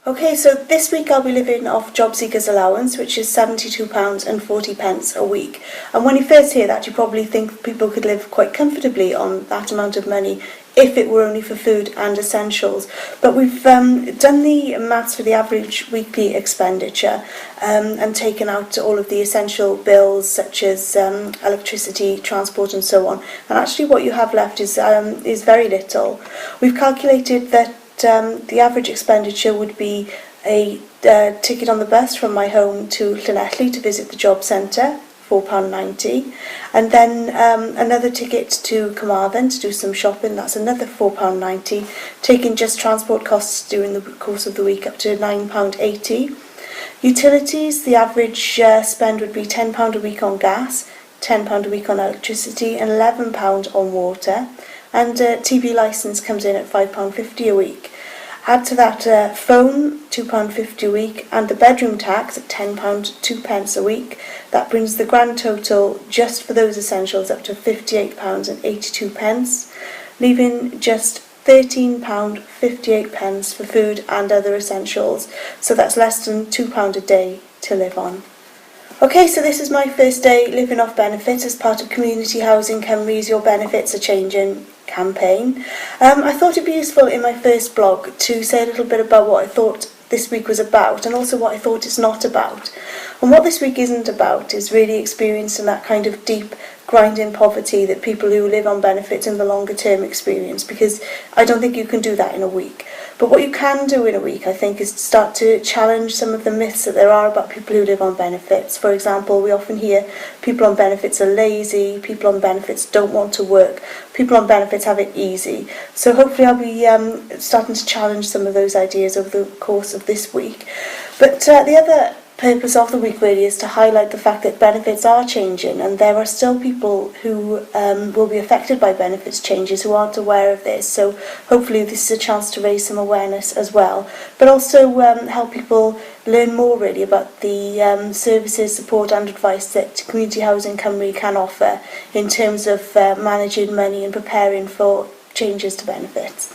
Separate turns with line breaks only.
Okay, so this week I'll be living off job seekers allowance, which is £72.40 a week. And when you first hear that, you probably think people could live quite comfortably on that amount of money if it were only for food and essentials. But we've done the maths for the average weekly expenditure and taken out all of the essential bills such as electricity, transport and so on. And actually what you have left is very little. We've calculated that the average expenditure would be a ticket on the bus from my home to Llanelli to visit the job centre, £4.90, and then another ticket to Carmarthen to do some shopping, that's another £4.90, taking just transport costs during the course of the week up to £9.80. Utilities, the average spend would be £10 a week on gas, £10 a week on electricity and £11 on water. And TV licence comes in at £5.50 a week. Add to that phone, £2.50 a week, and the bedroom tax at £10 2 a week. That brings the grand total just for those essentials up to £58.82, leaving just £13.58 for food and other essentials. So that's less than £2 a day to live on. Okay, so this is my first day living off benefits as part of Community Housing Cymru's Your Benefits Are Changing campaign. I thought it'd be useful in my first blog to say a little bit about what I thought this week was about and also what I thought it's not about. And what this week isn't about is really experiencing that kind of deep grinding poverty that people who live on benefits in the longer term experience, because I don't think you can do that in a week. But what you can do in a week, I think, is start to challenge some of the myths that there are about people who live on benefits. For example, we often hear people on benefits are lazy, people on benefits don't want to work, people on benefits have it easy. So hopefully I'll be starting to challenge some of those ideas over the course of this week. But the other purpose of the week really is to highlight the fact that benefits are changing, and there are still people who will be affected by benefits changes who aren't aware of this. So hopefully this is a chance to raise some awareness as well, but also help people learn more really about the services, support and advice that Community Housing Cymru can offer in terms of managing money and preparing for changes to benefits.